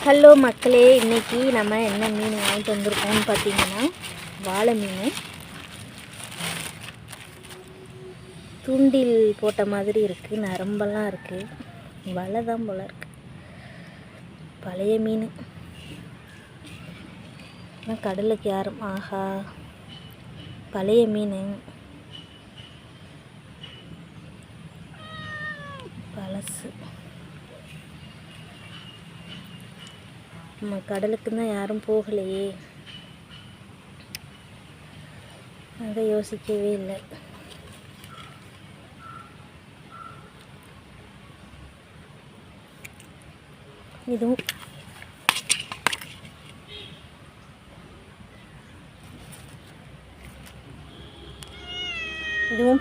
Hello மக்களே, இன்றைக்கி நம்ம என்ன மீன் வாங்கிட்டு வந்திருக்கோம்னு பார்த்தீங்கன்னா வாழை மீன். தூண்டில் போட்ட மாதிரி இருக்குது, நரம்பெல்லாம் இருக்குது, வலை தான் போல இருக்குது. பழைய மீன் ஆனால் கடலுக்கு யாரும் ஆஹா பழைய மீன் பழசு. நம்ம கடலுக்கு தான் யாரும் போகலையே, அதை யோசிக்கவே இல்லை. இதுவும்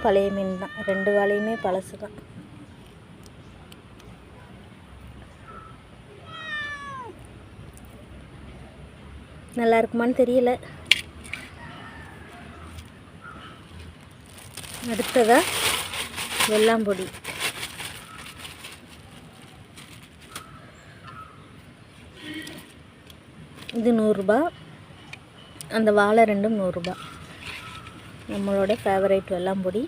பழைய மீன் தான். ரெண்டு வாழையுமே பழசு தான். நல்லா இருக்குமான்னு தெரியல. அடுத்ததா வெள்ளாம்பொடி. இது 100 ரூபா. அந்த வாழை ரெண்டும் 100 ரூபா. நம்மளோட ஃபேவரைட் வெள்ளாம்பொடி.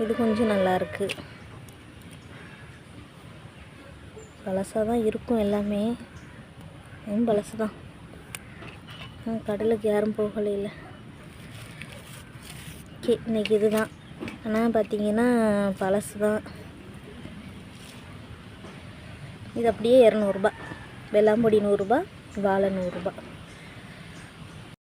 இது கொஞ்சம் நல்லாயிருக்கு. பழசாக தான் இருக்கும் எல்லாமே, பழசு தான். கடலுக்கு யாரும் போகலையில. ஓகே, இன்றைக்கி இது தான். ஆனால் பார்த்தீங்கன்னா பழசு தான். இது அப்படியே 200 ரூபா. வெள்ளாம்பொடி 100 ரூபா, வாழை 100 ரூபா.